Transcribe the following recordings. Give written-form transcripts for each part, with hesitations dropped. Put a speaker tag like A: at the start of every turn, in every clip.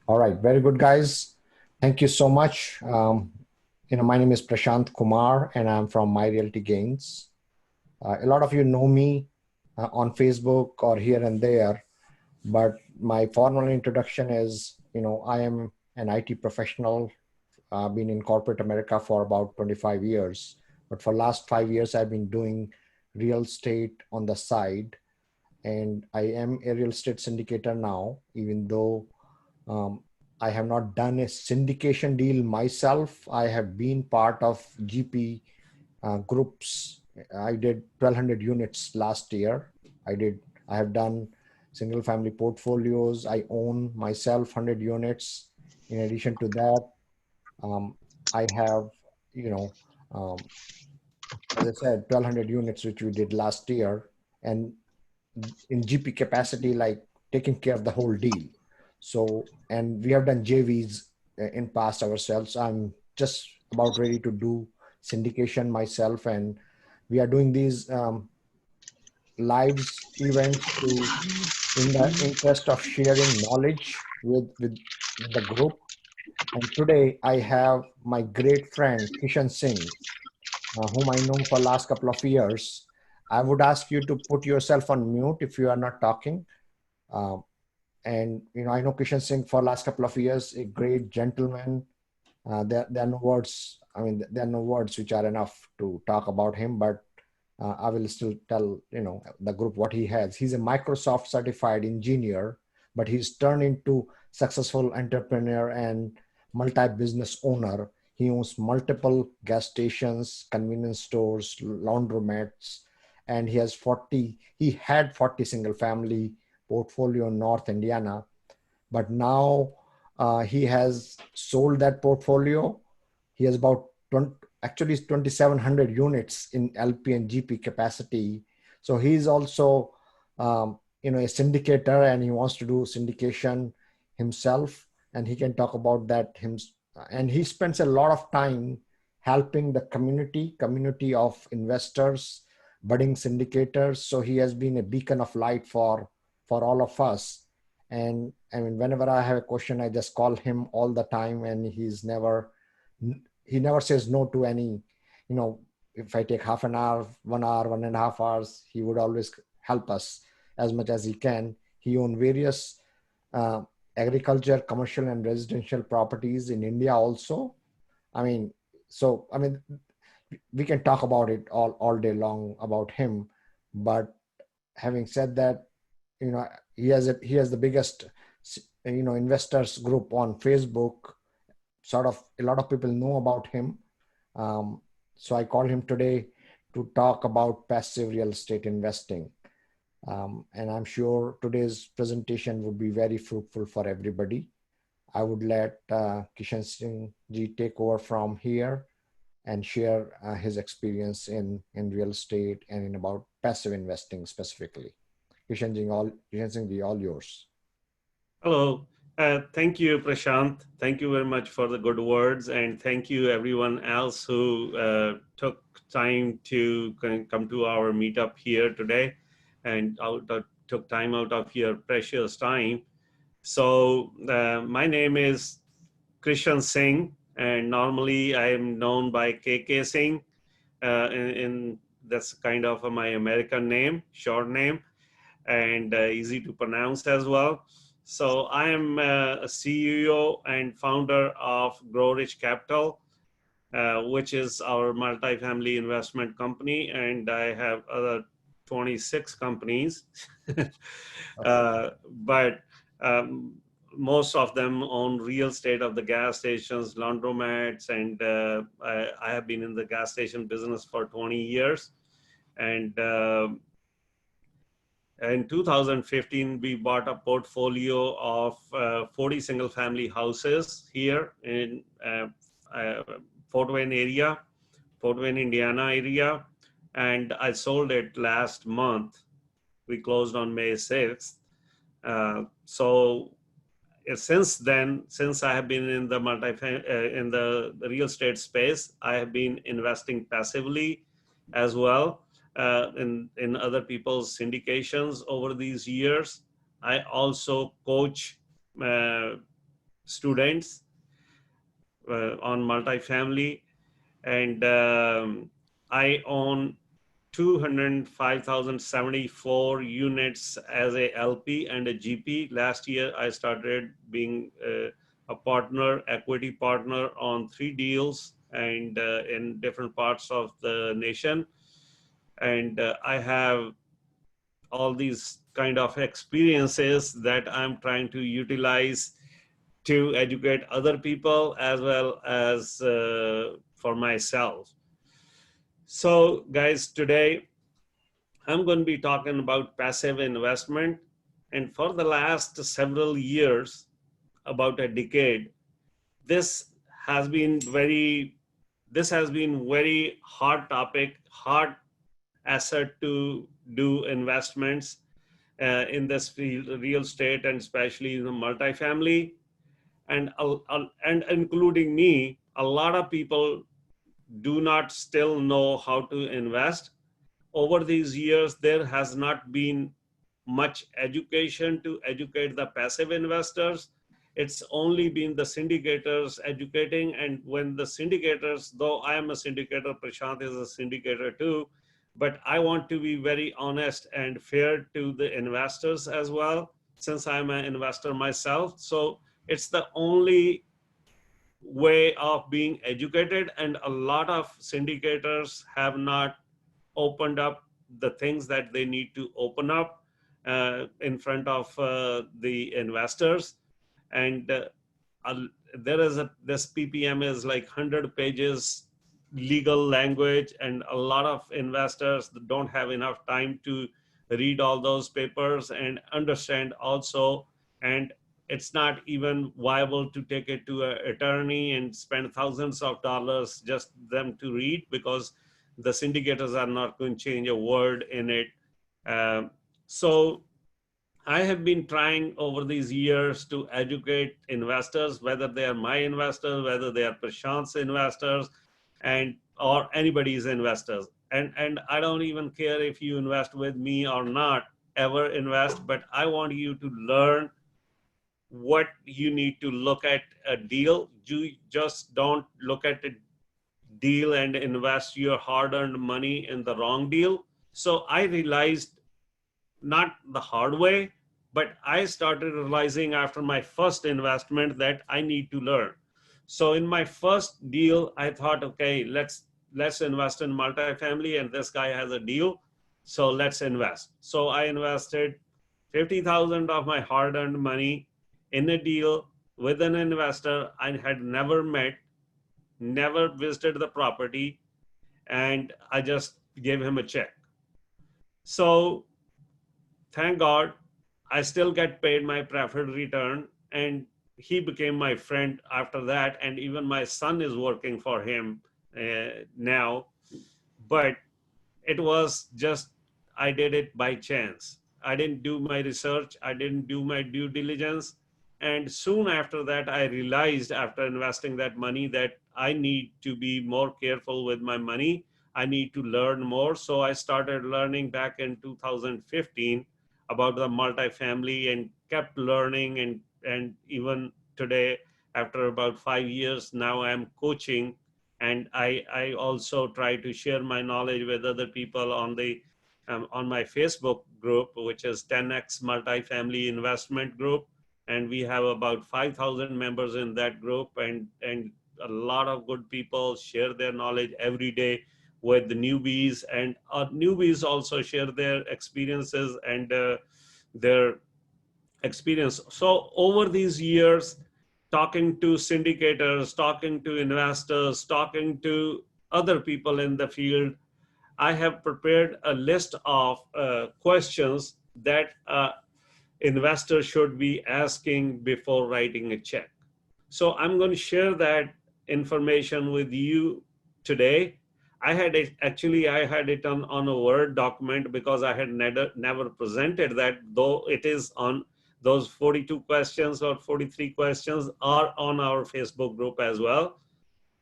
A: All right, very good, guys. Thank you so much. My name is Prashant Kumar, and I'm from MyRealtyGains. A lot of you know me on Facebook or here and there, but my formal introduction is, I am an IT professional, been in corporate America for about 25 years. But for last 5 years, I've been doing real estate on the side, and I am a real estate syndicator now, even though um, I have not done a syndication deal myself. I have been part of GP groups. I did 1,200 units last year. I have done single family portfolios. I own myself 100 units. In addition to that, um, I have, you know, um, as I said, 1,200 units, which we did last year. And in GP capacity, like taking care of the whole deal. So, and we have done JVs in past ourselves. I'm just about ready to do syndication myself, and we are doing these lives events to in the interest of sharing knowledge with the group. And today I have my great friend Kishan Singh, whom I know for last couple of years. I would ask you to put yourself on mute if you are not talking. Um, and I know Krishan Singh for last couple of years, a great gentleman. There are no words. I mean, there are no words which are enough to talk about him. But I will still tell the group what he has. He's a Microsoft certified engineer, but he's turned into successful entrepreneur and multi-business owner. He owns multiple gas stations, convenience stores, laundromats, and he has 40. He had 40 single family portfolio in North Indiana, but now he has sold that portfolio. He has about 20, actually 2,700 units in LP and GP capacity. So he's also, a syndicator, and he wants to do syndication himself, and he can talk about that and he spends a lot of time helping the community of investors, budding syndicators. So he has been a beacon of light for all of us. And I mean, whenever I have a question, I just call him all the time, and he never says no to any, if I take half an hour, 1 hour, 1.5 hours, he would always help us as much as he can. He owns various uh, agriculture, commercial, and residential properties in India also. I mean, we can talk about it all day long about him. But having said that, he has the biggest investors group on Facebook. Sort of a lot of people know about him. So I called him today to talk about passive real estate investing. And I'm sure today's presentation would be very fruitful for everybody. I would let Kishan Singh ji take over from here and share his experience in real estate and in about passive investing specifically. Kishan Singh ji, all yours.
B: Hello. Thank you, Prashant. Thank you very much for the good words. And thank you, everyone else who took time to come to our meetup here today and took time out of your precious time. So my name is Krishan Singh, and normally I am known by K.K Singh. That's kind of my American name, short name, and easy to pronounce as well. So I am a CEO and founder of Grow Rich Capital, which is our multifamily investment company, and I have other 26 companies. But most of them own real estate of the gas stations, laundromats, and I have been in the gas station business for 20 years. And in 2015, we bought a portfolio of 40 single family houses here in Fort Wayne area, Fort Wayne, Indiana area. And I sold it last month. We closed on May 6th. So since then, since I have been in the in the real estate space, I have been investing passively as well in other people's syndications over these years. I also coach students on multifamily, and I own 205,074 units as a LP and a GP. Last year, I started being a partner, equity partner on 3 deals and in different parts of the nation. And I have all these kind of experiences that I'm trying to utilize to educate other people as well as for myself. So guys, today I'm going to be talking about passive investment. And for the last several years, about a decade, this has been very hard topic, hard asset to do investments in this field, real estate, and especially in the multifamily. And including me, a lot of people do not still know how to invest. Over these years, there has not been much education to educate the passive investors. It's only been the syndicators educating. And when the syndicators, though I am a syndicator, Prashant is a syndicator too, but I want to be very honest and fair to the investors as well, since I'm an investor myself. So it's the only way of being educated, and a lot of syndicators have not opened up the things that they need to open up in front of the investors. And there is this PPM is like 100 pages legal language, and a lot of investors don't have enough time to read all those papers and understand also. And it's not even viable to take it to an attorney and spend thousands of dollars just them to read, because the syndicators are not going to change a word in it. So I have been trying over these years to educate investors, whether they are my investors, whether they are Prashant's investors, and or anybody's investors. And I don't even care if you invest with me or not, ever invest, but I want you to learn what you need to look at a deal. You just don't look at a deal and invest your hard-earned money in the wrong deal. So I realized, not the hard way, but I started realizing after my first investment that I need to learn. So in my first deal, I thought, okay, let's invest in multifamily, and this guy has a deal, so let's invest. So I invested 50,000 of my hard-earned money in a deal with an investor I had never met, never visited the property, and I just gave him a check. So thank God, I still get paid my preferred return, and he became my friend after that. And even my son is working for him now. But it was just, I did it by chance. I didn't do my research. I didn't do my due diligence. And soon after that, I realized after investing that money that I need to be more careful with my money. I need to learn more. So I started learning back in 2015 about the multifamily and kept learning. And even today, after about 5 years, now I'm coaching, and I also try to share my knowledge with other people on my Facebook group, which is 10x Multifamily Investment Group, and we have about 5,000 members in that group, and a lot of good people share their knowledge every day with the newbies, and newbies also share their experiences and their experience. So over these years, talking to syndicators, talking to investors, talking to other people in the field, I have prepared a list of questions that investors should be asking before writing a check. So I'm going to share that information with you today. I had it on a Word document because I had never presented that, though it is on those 42 questions or 43 questions are on our Facebook group as well.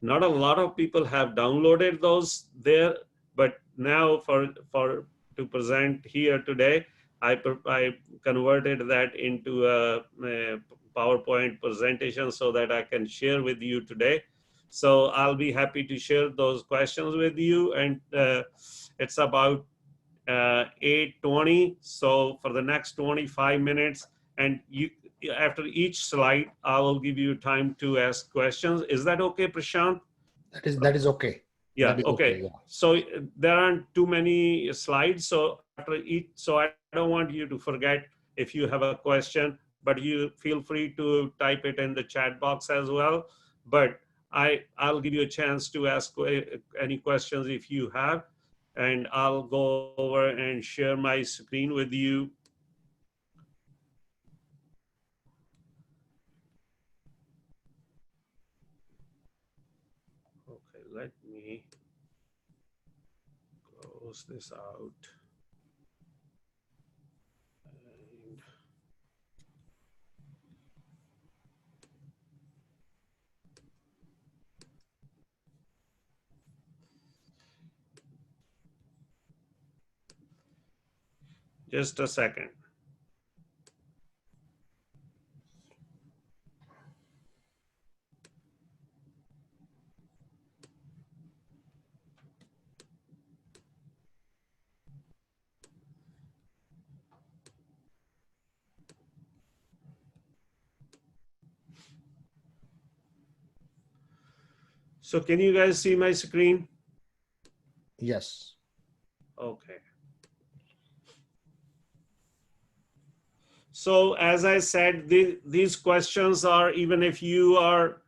B: Not a lot of people have downloaded those there, but now to present here today, I converted that into a PowerPoint presentation so that I can share with you today. So I'll be happy to share those questions with you. And it's about 8:20. So for the next 25 minutes, and after each slide, I will give you time to ask questions. Is that okay, Prashant?
A: That is okay.
B: Yeah.
A: That is
B: Okay.
A: yeah.
B: So there aren't too many slides. So after each, so I don't want you to forget if you have a question, but you feel free to type it in the chat box as well. But I'll give you a chance to ask any questions if you have, and I'll go over and share my screen with you. Okay, let me close this out. And just a second. So can you guys see my screen?
A: Yes.
B: Okay. So as I said, these questions are, even if you are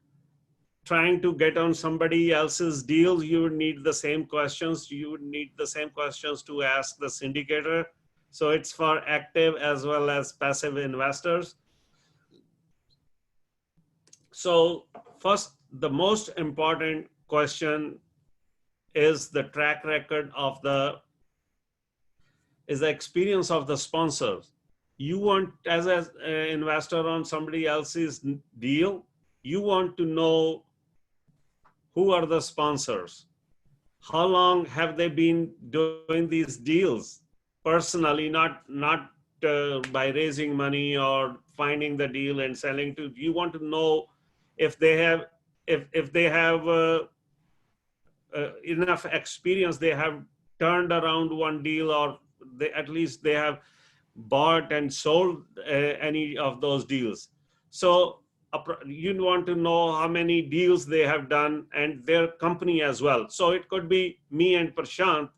B: trying to get on somebody else's deal, you would need the same questions. You would need the same questions to ask the syndicator. So it's for active as well as passive investors. So first, the most important question is the track record of the experience of the sponsors. You want, as an investor on somebody else's deal, you want to know who are the sponsors, how long have they been doing these deals personally, not by raising money or finding the deal and selling to. You want to know if they have if they have enough experience, they have turned around one deal, or they at least they have bought and sold any of those deals. So you want to know how many deals they have done and their company as well. So it could be me and Prashant.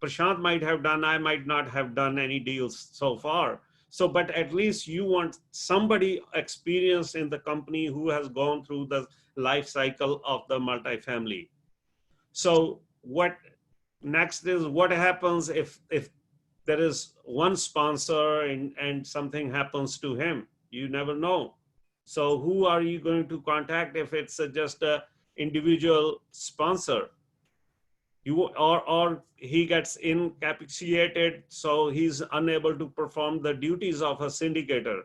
B: Prashant might have done, I might not have done any deals so far. So, but at least you want somebody experienced in the company who has gone through the life cycle of the multifamily. So what next is, what happens if there is one sponsor and something happens to him? You never know. So who are you going to contact if it's just a individual sponsor? Or he gets incapacitated, so he's unable to perform the duties of a syndicator.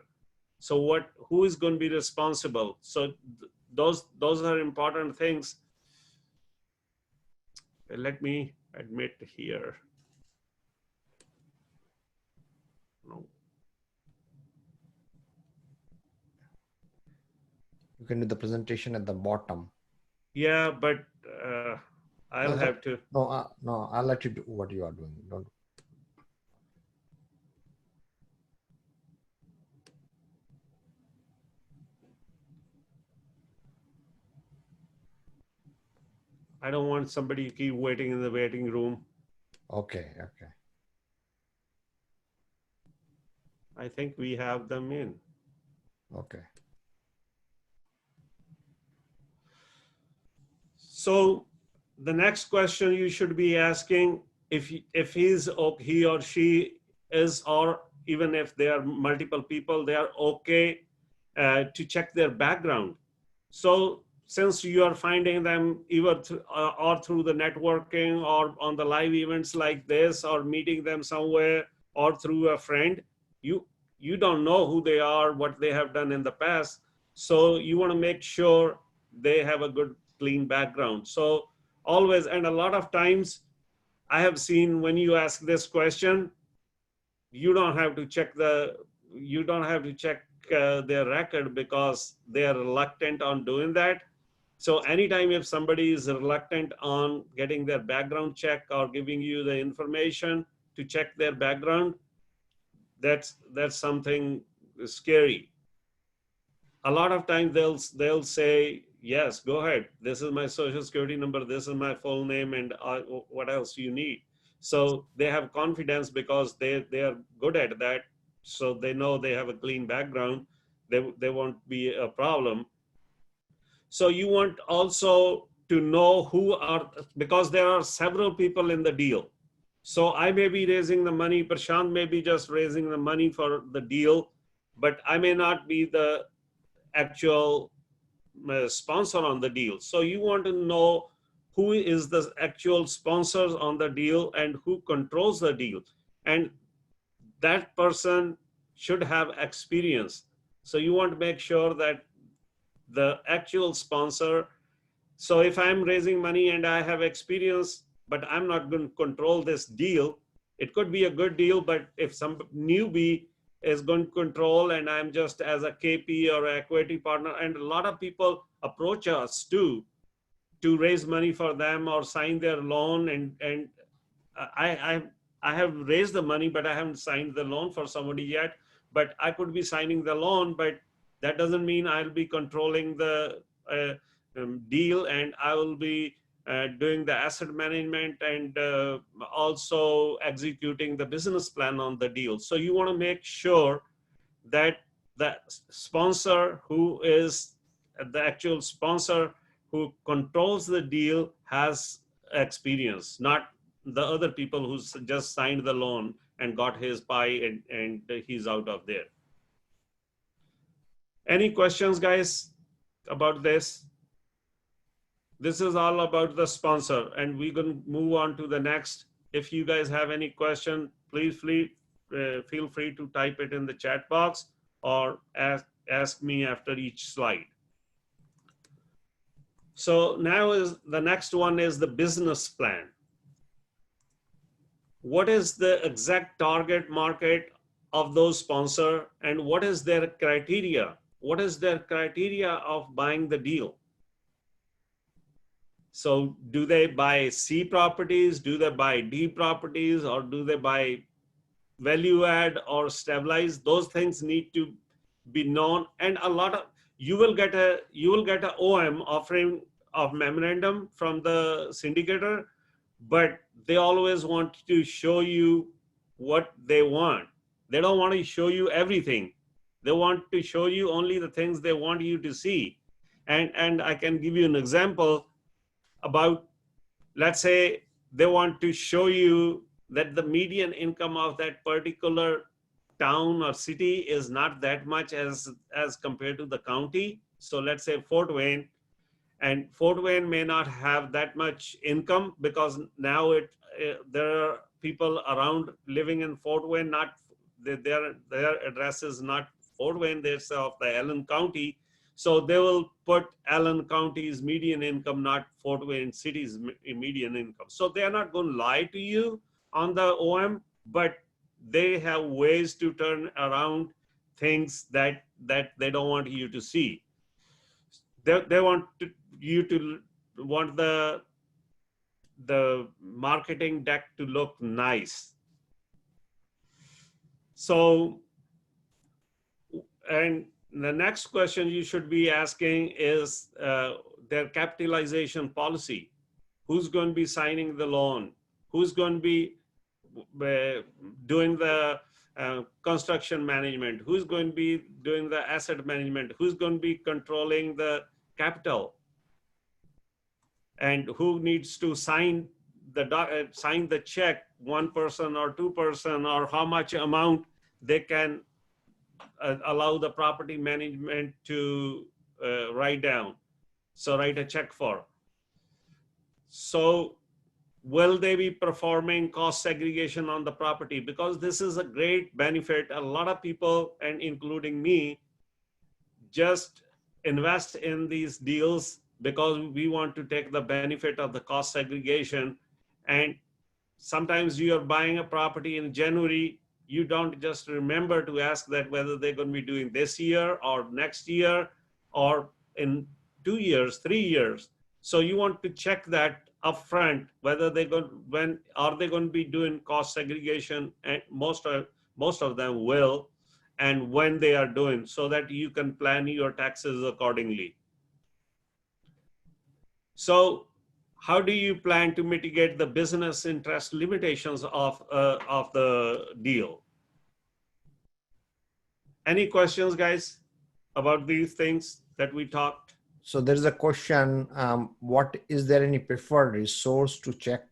B: So who is going to be responsible? So those are important things. Let me admit here. No.
A: You can do the presentation at the bottom.
B: Yeah, but I'll have to.
A: No, no, I'll let you do what you are doing. Don't.
B: I don't want somebody to keep waiting in the waiting room.
A: Okay, okay.
B: I think we have them in.
A: Okay.
B: So the next question you should be asking, if he or she is, or even if there are multiple people, they are okay to check their background. So since you are finding them either or through the networking or on the live events like this, or meeting them somewhere or through a friend, you don't know who they are, what they have done in the past. So you want to make sure they have a good clean background. So always, and a lot of times I have seen when you ask this question, you don't have to check their record because they are reluctant on doing that. So anytime if somebody is reluctant on getting their background check or giving you the information to check their background, that's something scary. A lot of times they'll say, yes, go ahead, this is my social security number, this is my full name, and what else you need. So they have confidence because they are good at that, so they know they have a clean background, they won't be a problem. So you want also to know who are, because there are several people in the deal. So I may be raising the money, Prashant may be just raising the money for the deal, but I may not be the actual sponsor on the deal. So you want to know who is the actual sponsors on the deal and who controls the deal. And that person should have experience. So you want to make sure that the actual sponsor, so if I'm raising money and I have experience, but I'm not going to control this deal, it could be a good deal, but if some newbie is going to control and I'm just as a KP or equity partner, and a lot of people approach us too to raise money for them or sign their loan, and I have raised the money, but I haven't signed the loan for somebody yet. But I could be signing the loan, but that doesn't mean I'll be controlling the deal, and I will be doing the asset management and also executing the business plan on the deal. So you want to make sure that the sponsor who is the actual sponsor who controls the deal has experience, not the other people who just signed the loan and got his pie and he's out of there. Any questions, guys, about this? This is all about the sponsor, and we're going to move on to the next. If you guys have any question, please feel free to type it in the chat box or ask me after each slide. So now is the next one is the business plan. What is the exact target market of those sponsor, and what is their criteria? What is their criteria of buying the deal? So do they buy C properties? Do they buy D properties? Or do they buy value add or stabilize? Those things need to be known. And a lot of, you will get a OM offering of memorandum from the syndicator, but they always want to show you what they want. They don't want to show you everything. They want to show you only the things they want you to see. And I can give you an example about, let's say they want to show you that the median income of that particular town or city is not that much as compared to the county. So let's say Fort Wayne, and Fort Wayne may not have that much income because now there are people around living in Fort Wayne, not their address is not Fort Wayne, they're of the Allen County. So they will put Allen County's median income, not Fort Wayne City's median income. So they are not going to lie to you on the OM, but they have ways to turn around things that they don't want you to see. They want you to want the marketing deck to look nice. So, and the next question you should be asking is their capitalization policy. Who's going to be signing the loan? Who's going to be doing the construction management? Who's going to be doing the asset management? Who's going to be controlling the capital? And who needs to sign the check, one person or two person, or how much amount they can allow the property management to write down, so write a check for. So will they be performing cost segregation on the property? Because this is a great benefit. A lot of people, and including me, just invest in these deals because we want to take the benefit of the cost segregation. And sometimes you are buying a property in January, you don't just remember to ask that whether they're going to be doing this year or next year or in 2 years, 3 years. So you want to check that upfront, whether they're going, when are they going to be doing cost segregation, and most of them will, and when they are doing, so that you can plan your taxes accordingly. So how do you plan to mitigate the business interest limitations of the deal? Any questions, guys, about these things that we talked?
A: So there is a question, what is there any preferred resource to check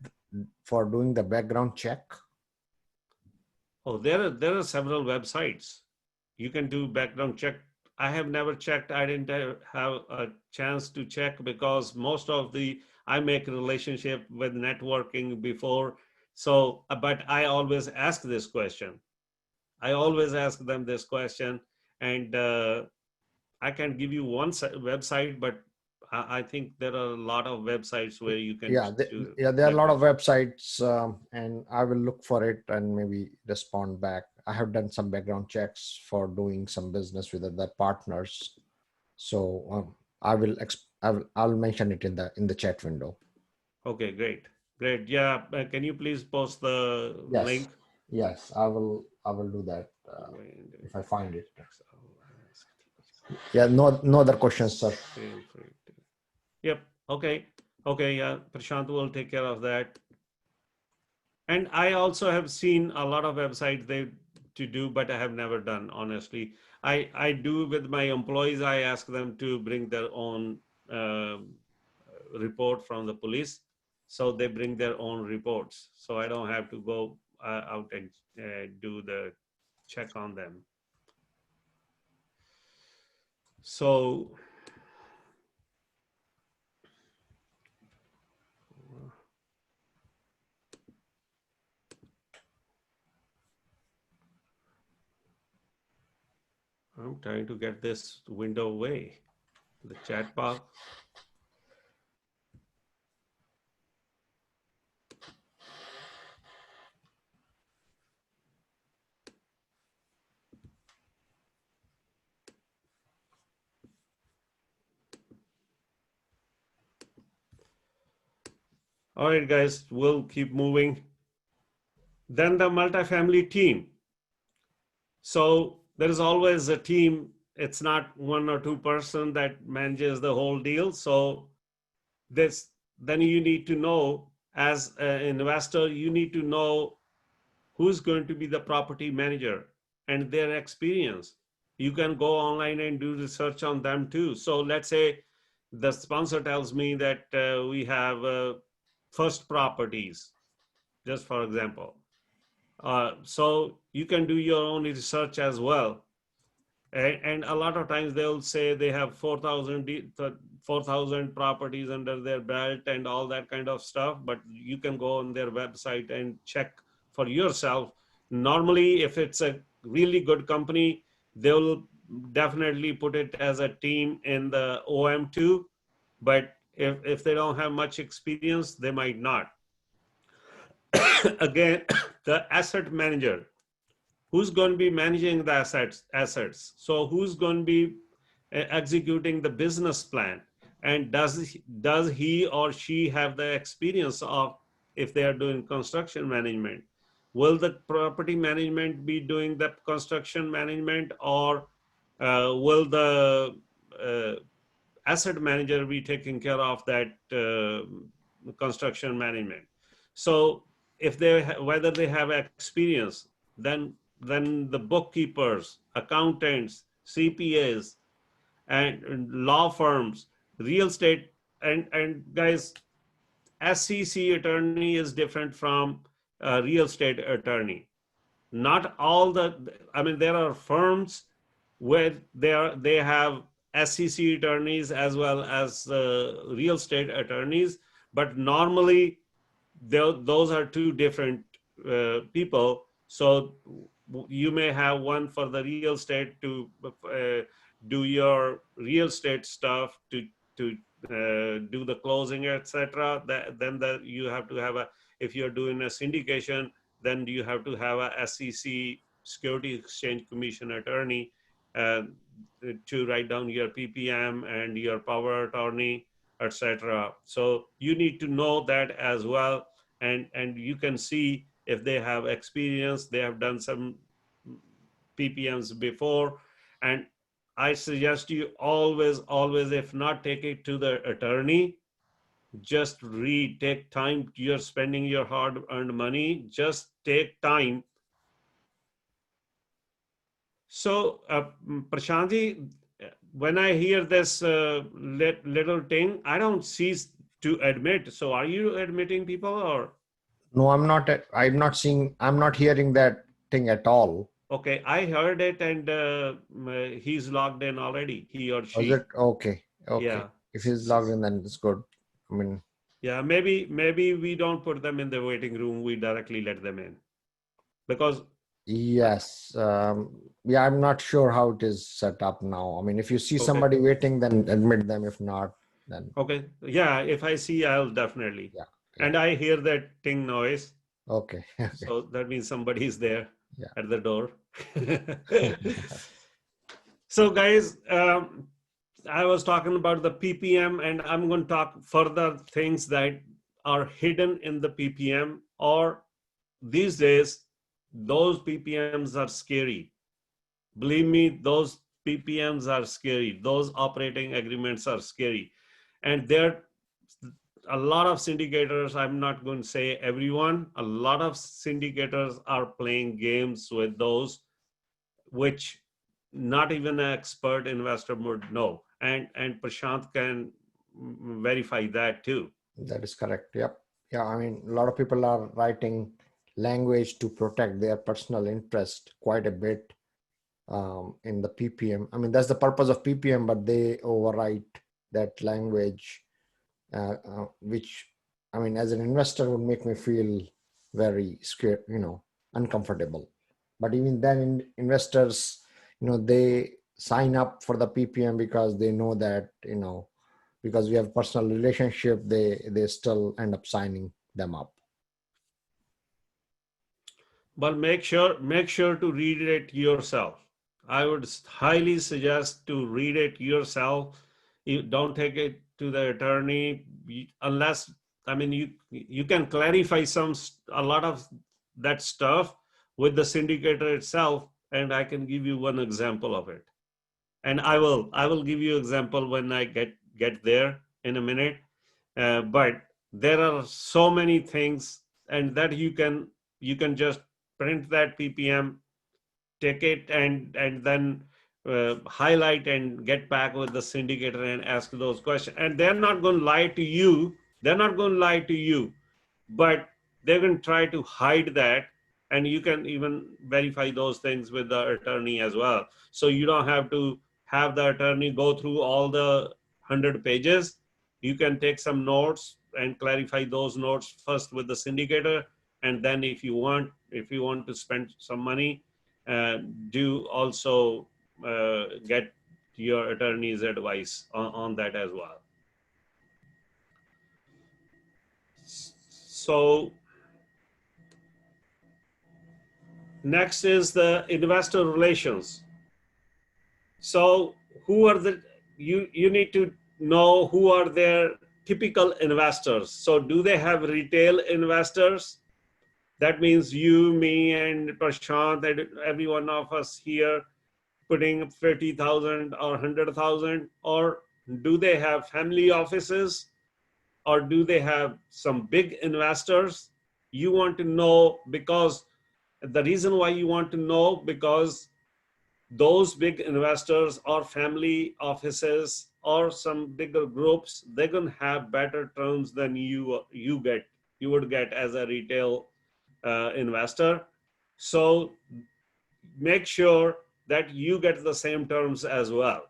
A: for doing the background check?
B: Oh, there are several websites. You can do background check. I have never checked. I didn't have a chance to check because most of I make a relationship with networking before. So, but I always ask this question. I always ask them this question, and I can give you one website, but I think there are a lot of websites where you can do.
A: Yeah, there are a lot of websites, and I will look for it and maybe respond back. I have done some background checks for doing some business with other partners, so I'll mention it in the chat window.
B: Okay, great. Yeah, can you please post the link?
A: Yes, I will do that if I find it. Yeah, no other questions, sir.
B: Yep. Okay. Yeah, Prashant will take care of that. And I also have seen a lot of websites to do, but I have never done, honestly. I do with my employees. I ask them to bring their own report from the police, so they bring their own reports, so I don't have to go out and do the check on them. So I'm trying to get this window away, the chat box. All right, guys, we'll keep moving. Then the multifamily team. So there is always a team. It's not one or two person that manages the whole deal. So then you need to know, as an investor, you need to know who's going to be the property manager and their experience. You can go online and do research on them too. So let's say the sponsor tells me that we have first properties, just for example. So you can do your own research as well. And a lot of times they'll say they have 4,000 properties under their belt and all that kind of stuff, but you can go on their website and check for yourself. Normally, if it's a really good company, they'll definitely put it as a team in the OM2, but if they don't have much experience, they might not. Again, the asset manager, who's going to be managing the assets? So who's going to be executing the business plan? And does he or she have the experience of, if they are doing construction management? Will the property management be doing the construction management, or will the asset manager be taking care of that construction management? So if whether they have experience, then the bookkeepers, accountants, CPAs, and law firms, real estate, and guys, SEC attorney is different from a real estate attorney. Not all there are firms where they have SEC attorneys as well as real estate attorneys, but normally those are two different people. So you may have one for the real estate to do your real estate stuff, to do the closing, etc. Then you have to have if you're doing a syndication, then you have to have a SEC, Security Exchange Commission attorney, uh, to write down your PPM and your power attorney, etc. So you need to know that as well, and you can see if they have experience, they have done some PPMs before. And I suggest you always, if not take it to the attorney, just read, take time. You're spending your hard earned money, just take time. So, Prashantji, when I hear this little thing, I don't cease to admit. So, are you admitting people or?
A: No, I'm not. I'm not seeing. I'm not hearing that thing at all.
B: Okay, I heard it, and he's logged in already, he or
A: Was
B: she.
A: it okay? Okay.
B: Yeah.
A: If he's logged in, then it's good. I mean,
B: Yeah, maybe we don't put them in the waiting room. We directly let them in because
A: yes. Yeah, I'm not sure how it is set up now. I mean, if you see
B: okay,
A: somebody waiting, then admit them. If not, then
B: okay, yeah. If I see, I'll definitely.
A: yeah, yeah.
B: And I hear that ting noise,
A: Okay. Okay.
B: so that means somebody is there
A: Yeah.
B: at the door. So, guys, I was talking about the PPM, and I'm going to talk further things that are hidden in the PPM, or these days, those PPMs are scary. Believe me, those PPMs are scary. Those operating agreements are scary. And there a lot of syndicators, I'm not going to say everyone, a lot of syndicators are playing games with those, which not even an expert investor would know. And Prashant can verify that too.
A: That is correct. Yep. Yeah. I mean, a lot of people are writing language to protect their personal interest quite a bit in the PPM. I mean, that's the purpose of PPM, but they overwrite that language, which, I mean, as an investor would make me feel very scared, uncomfortable. But even then, investors, they sign up for the PPM because they know that, because we have personal relationship, they still end up signing them up.
B: But make sure to read it yourself. I would highly suggest to read it yourself. You don't take it to the attorney unless, I mean, you can clarify a lot of that stuff with the syndicator itself, and I can give you one example of it. And I will give you example when I get there in a minute. But there are so many things, and that you can just print that PPM, take it, and then highlight and get back with the syndicator and ask those questions. And they're not going to lie to you. They're not going to lie to you, but they're going to try to hide that. And you can even verify those things with the attorney as well. So you don't have to have the attorney go through all the 100 pages. You can take some notes and clarify those notes first with the syndicator, and then if you want to spend some money, uh, do also get your attorney's advice on that as well. So next is the investor relations. So who are you need to know who are their typical investors. So do they have retail investors? That means you, me, and Prashant, and every one of us here putting 50,000 or 100,000, or do they have family offices, or do they have some big investors? You want to know, because the reason why you want to know, because those big investors or family offices or some bigger groups, they're going to have better terms than you would get as a retail investor. So make sure that you get the same terms as well.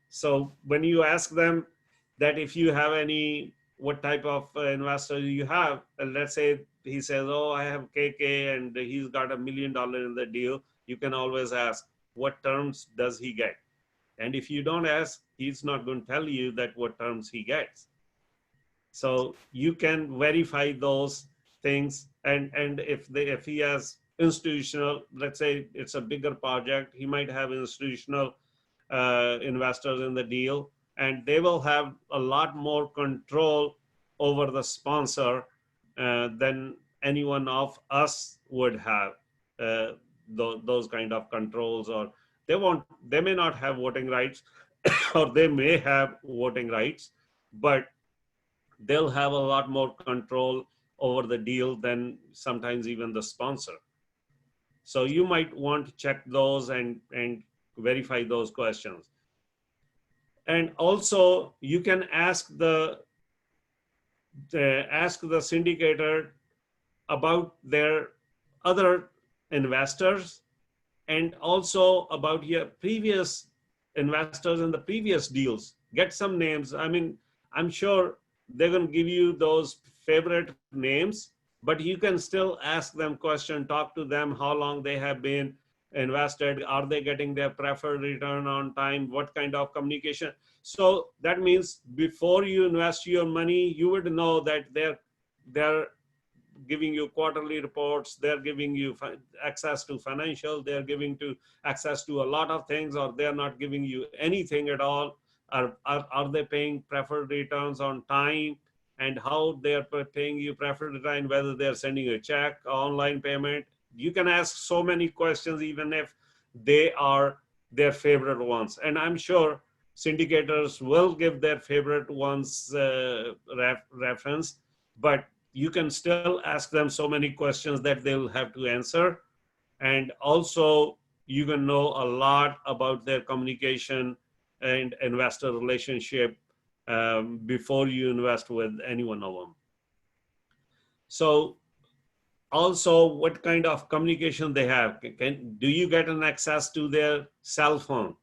B: So when you ask them that if you have any, what type of investor you have, and let's say he says, oh, I have KK and he's got $1 million in the deal, you can always ask, what terms does he get? And if you don't ask, he's not going to tell you that what terms he gets. So you can verify those things, and if he has institutional, let's say it's a bigger project, he might have institutional investors in the deal, and they will have a lot more control over the sponsor than anyone of us would have those kind of controls, or they may not have voting rights or they may have voting rights, but they'll have a lot more control over the deal than sometimes even the sponsor. So you might want to check those and verify those questions. And also you can ask the syndicator about their other investors, and also about your previous investors in the previous deals. Get some names. I mean, I'm sure they're going to give you those favorite names, but you can still ask them question, talk to them, how long they have been invested, are they getting their preferred return on time, what kind of communication. So that means before you invest your money, you would know that they're giving you quarterly reports, they're giving you access to financial, they're giving to access to a lot of things, or they're not giving you anything at all. Are they paying preferred returns on time, and how they're paying you preferred return, whether they're sending a check, online payment. You can ask so many questions, even if they are their favorite ones. And I'm sure syndicators will give their favorite ones reference, but you can still ask them so many questions that they'll have to answer. And also you can know a lot about their communication and investor relationship before you invest with any one of them. So also what kind of communication they have. Do you get an access to their cell phone?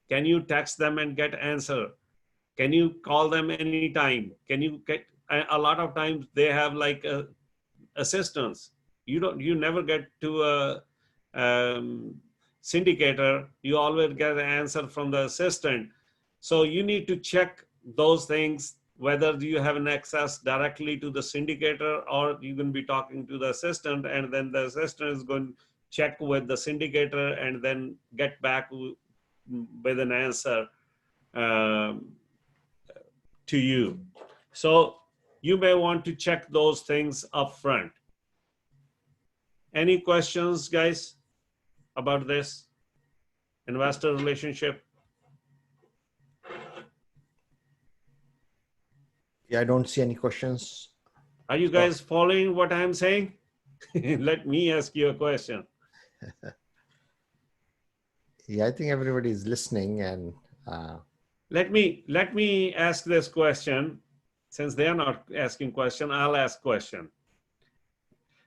B: Can you text them and get answer? Can you call them anytime? Can you get, a lot of times they have like assistants. You never get to a syndicator. You always get an answer from the assistant. So you need to check those things, whether you have an access directly to the syndicator, or you can be talking to the assistant, and then the assistant is going to check with the syndicator and then get back with an answer to you. So you may want to check those things up front. Any questions, guys, about this investor relationship?
A: Yeah, I don't see any questions.
B: Are you guys following what I'm saying? Let me ask you a question.
A: Yeah, I think everybody is listening, and
B: let me ask this question. Since they are not asking question, I'll ask question.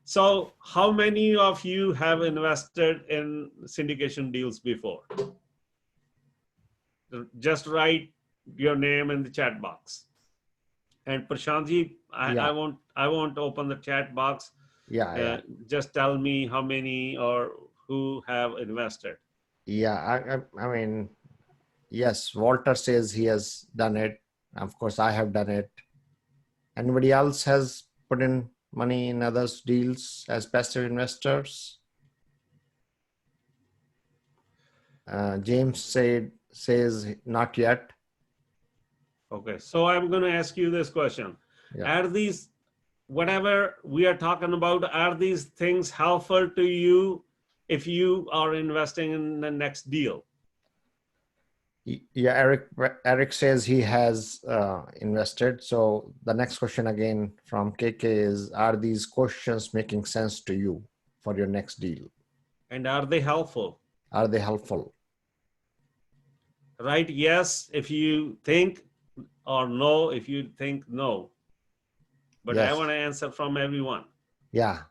B: So how many of you have invested in syndication deals before? Just write your name in the chat box. And Prashantji, I won't open the chat box.
A: Yeah.
B: Just tell me how many or who have invested.
A: Yeah, I mean, yes, Walter says he has done it. Of course, I have done it. Anybody else has put in money in others' deals as passive investors? James says not yet.
B: Okay, so I'm going to ask you this question. Yeah. Are these, whatever we are talking about, are these things helpful to you if you are investing in the next deal?
A: Yeah, Eric says he has invested. So the next question again from KK is, are these questions making sense to you for your next deal?
B: And are they helpful?
A: Are they helpful?
B: Right, yes, if you think, or no, if you think no. But yes. I want to answer from everyone.
A: Yeah,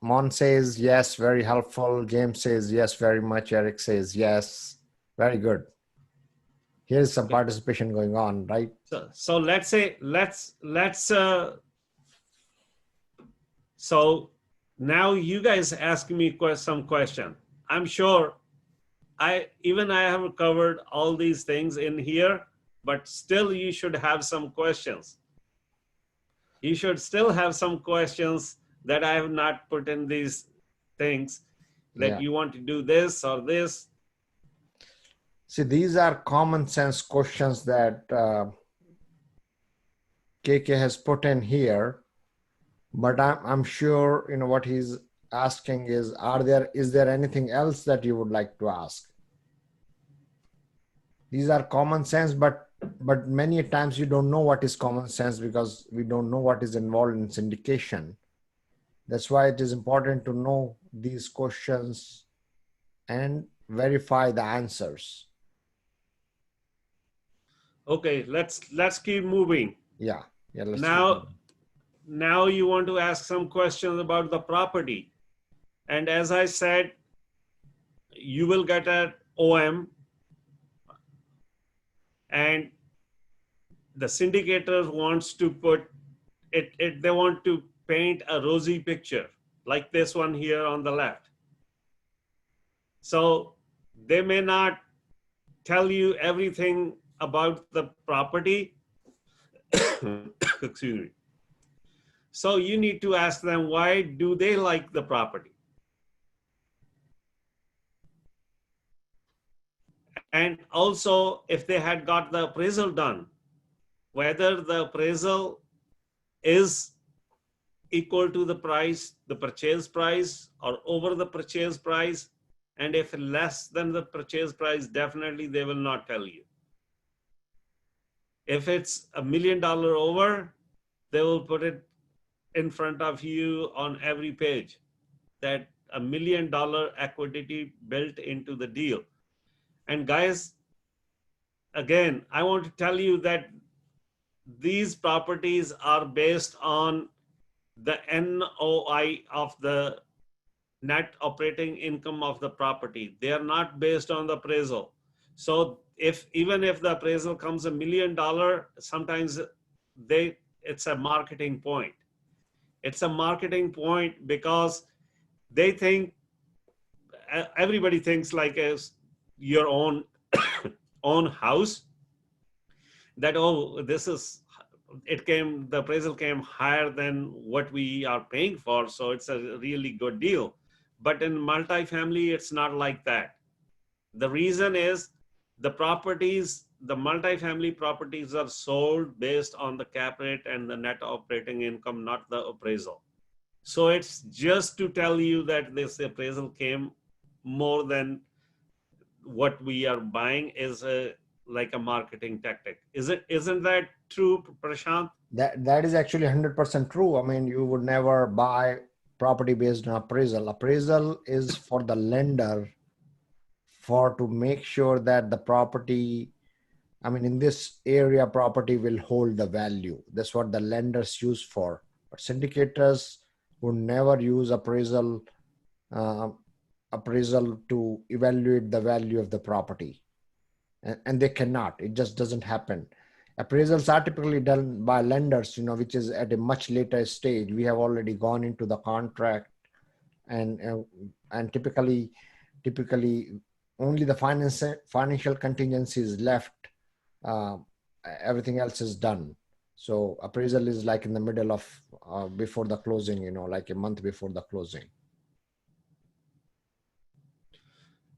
A: Mon says yes, very helpful. James says yes, very much. Eric says yes, very good. Here's some participation going on, right?
B: So let's say, so now you guys ask me some question. I'm sure I have covered all these things in here, but still you should have some questions. You should still have some questions that I have not put in these things, that
A: Yeah.
B: you want to do this or this.
A: See, these are common sense questions that KK has put in here, but I'm sure what he's asking is, is there anything else that you would like to ask? These are common sense, but many times you don't know what is common sense because we don't know what is involved in syndication. That's why it is important to know these questions and verify the answers.
B: Okay, let's keep moving.
A: Yeah, let's keep
B: Now,
A: moving.
B: now you want to ask some questions about the property. And as I said, you will get an OM, and the syndicator wants to put it, they want to paint a rosy picture like this one here on the left. So they may not tell you everything about the property. Excuse me. So you need to ask them, why do they like the property? And also, if they had got the appraisal done, whether the appraisal is equal to the price, the purchase price, or over the purchase price. And if less than the purchase price, definitely they will not tell you. If it's $1 million over, they will put it in front of you on every page, that $1 million equity built into the deal. And guys, again, I want to tell you that these properties are based on the NOI of the net operating income of the property. They are not based on the appraisal. So even if the appraisal comes $1 million, sometimes it's a marketing point. It's a marketing point because they think, everybody thinks like as your own own house, that, oh, the appraisal came higher than what we are paying for, so it's a really good deal. But in multifamily, it's not like that. The reason is the multifamily properties are sold based on the cap rate and the net operating income, not the appraisal. So it's just to tell you that this appraisal came more than what we are buying is like a marketing tactic. Isn't that true, Prashant?
A: That is actually 100% true. I mean, you would never buy property based on appraisal. Appraisal is for the lender to make sure that the property, I mean, in this area, property will hold the value. That's what the lenders use for. But syndicators would never use uh, appraisal to evaluate the value of the property, and they cannot. It just doesn't happen. Appraisals are typically done by lenders, which is at a much later stage. We have already gone into the contract, and typically only the financial contingency is left. uh, Everything else is done. So appraisal is like in the middle of before the closing, like a month before the closing.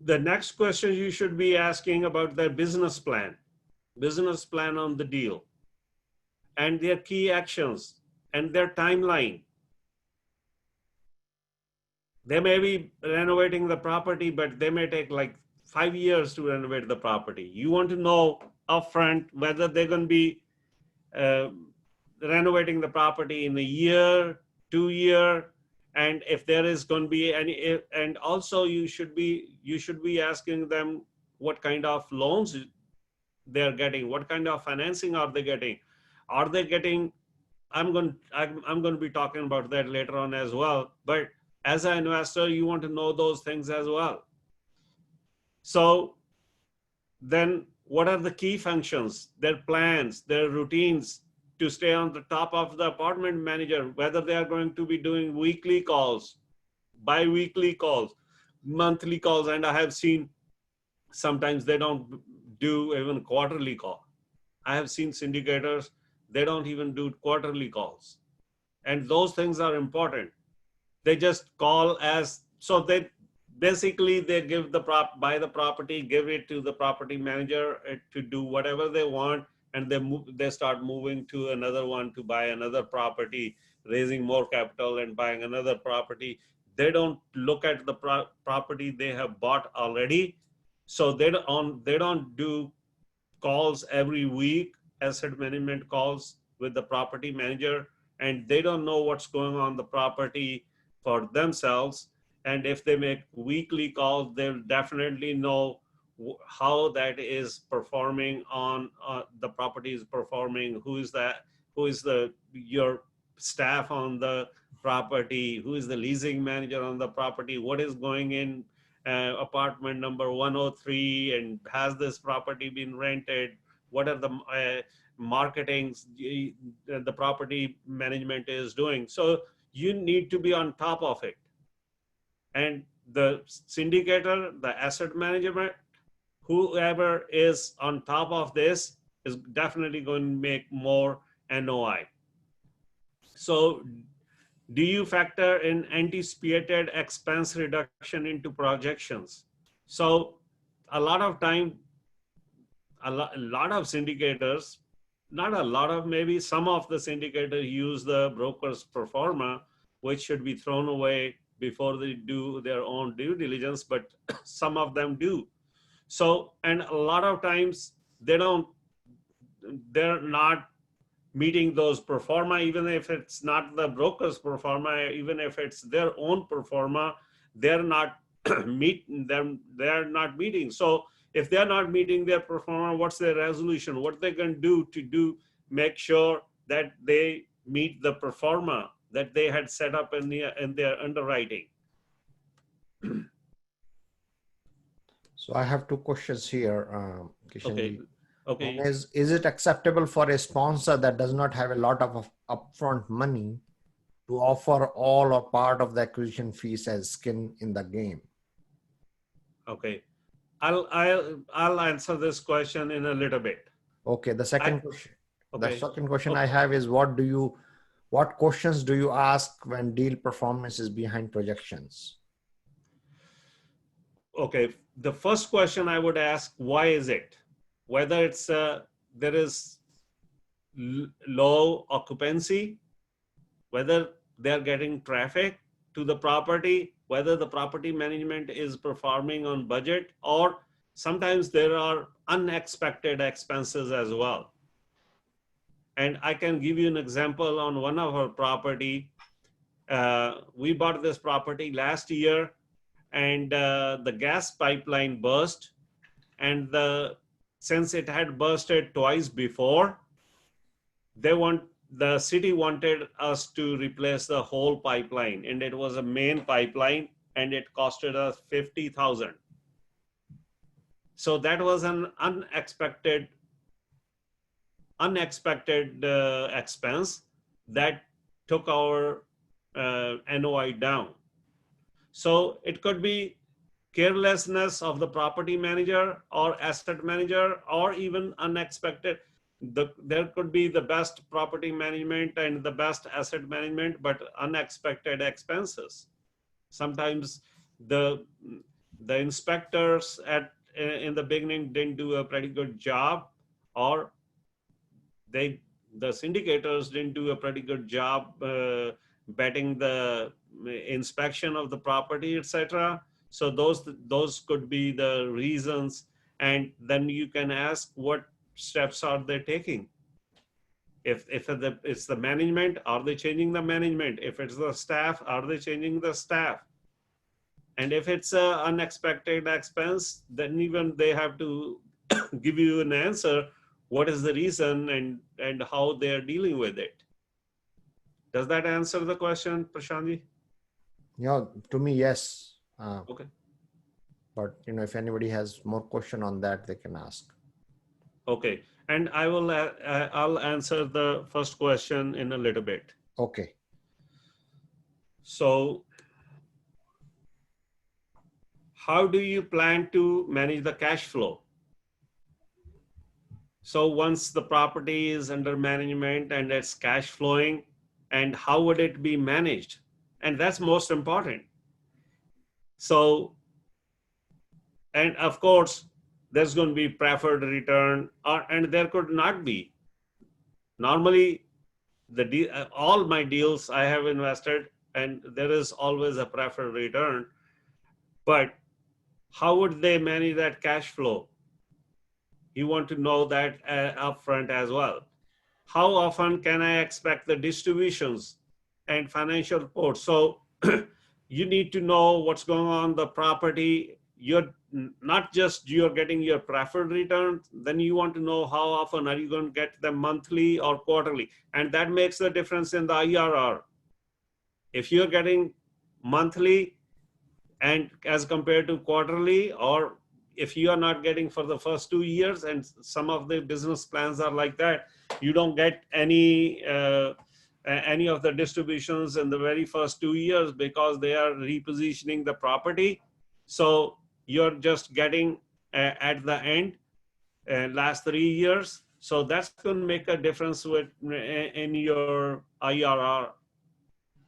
B: The next question you should be asking about their business plan on the deal, and their key actions and their timeline. They may be renovating the property, but they may take like 5 years to renovate the property. You want to know upfront whether they're going to be uh, renovating the property in a year, 2 year, and if there is going to be any. And also you should be asking them what kind of loans they're getting, what kind of financing are they getting. Are they getting, I'm going to be talking about that later on as well, but as an investor, you want to know those things as well. So then what are the key functions, their plans, their routines to stay on the top of the apartment manager, whether they are going to be doing weekly calls, bi-weekly calls, monthly calls, and I have seen sometimes they don't do even quarterly call. I have seen syndicators, they don't even do quarterly calls. And those things are important. They just call as, so they basically they give the buy the property, give it to the property manager to do whatever they want, and they start moving to another one to buy another property, raising more capital and buying another property. They don't look at the property they have bought already. So they don't do calls every week, asset management calls with the property manager, and they don't know what's going on the property for themselves. And if they make weekly calls, they'll definitely know how that is performing on the property is performing, who is the your staff on the property, who is the leasing manager on the property, what is going in apartment number 103, and has this property been rented, what are the marketings the property management is doing. So you need to be on top of it. And the syndicator, the asset management, whoever is on top of this is definitely going to make more NOI. So do you factor in anticipated expense reduction into projections? So a lot of time, a lot of syndicators, not a lot of, maybe some of the syndicators use the broker's pro forma, which should be thrown away before they do their own due diligence, but some of them do. So, and a lot of times they're not meeting those pro forma, even if it's not the broker's pro forma, even if it's their own pro forma, they're not meeting them, they're not meeting. So if they're not meeting their pro forma, what's their resolution? What they can do to make sure that they meet the pro forma that they had set up in their underwriting?
A: So I have two questions here,
B: Okay.
A: Kishan.
B: Okay.
A: One is it acceptable for a sponsor that does not have a lot of upfront money to offer all or part of the acquisition fees as skin in the game?
B: Okay. I'll answer this question in a little bit.
A: Okay. The second question.
B: Okay.
A: The second question I have is what questions do you ask when deal performance is behind projections?
B: Okay. The first question I would ask, why is it? Whether it's there is low occupancy, whether they're getting traffic to the property, whether the property management is performing on budget, or sometimes there are unexpected expenses as well. And I can give you an example on one of our property. We bought this property last year, and the gas pipeline burst, and since it had bursted twice before, the city wanted us to replace the whole pipeline, and it was a main pipeline, and it costed us $50,000. So that was an unexpected expense that took our NOI down. So it could be carelessness of the property manager or asset manager, or even unexpected. There could be the best property management and the best asset management, but unexpected expenses. Sometimes the inspectors in the beginning didn't do a pretty good job, or the syndicators didn't do a pretty good job betting the inspection of the property, etc. So those could be the reasons. And then you can ask, what steps are they taking? If it's the management, are they changing the management? If it's the staff, are they changing the staff? And if it's an unexpected expense, then even they have to give you an answer, what is the reason and how they're dealing with it. Does that answer the question, Prashant?
A: Yeah, to me, yes.
B: Okay.
A: But if anybody has more question on that, they can ask.
B: Okay, and I'll answer the first question in a little bit.
A: Okay.
B: So, how do you plan to manage the cash flow? So once the property is under management and it's cash flowing, and how would it be managed? And that's most important. So, and of course, there's going to be preferred return, and there could not be. Normally, all my deals I have invested, and there is always a preferred return. But how would they manage that cash flow? You want to know that upfront as well. How often can I expect the distributions and financial reports? So you need to know what's going on the property. You're not just you're getting your preferred return, then you want to know how often are you going to get them, monthly or quarterly, and that makes the difference in the IRR. If you're getting monthly and as compared to quarterly, or if you are not getting for the first 2 years, and some of the business plans are like that, you don't get any of the distributions in the very first 2 years because they are repositioning the property. So you're just getting at the end, last 3 years. So that's going to make a difference in your IRR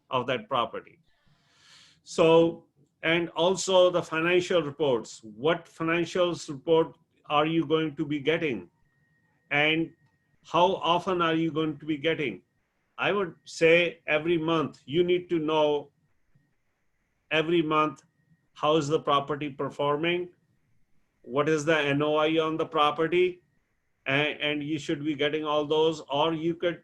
B: of that property. So, and also the financial reports. What financials report are you going to be getting? And how often are you going to be getting? I would say every month. You need to know every month how is the property performing, what is the NOI on the property, and you should be getting all those. Or you could,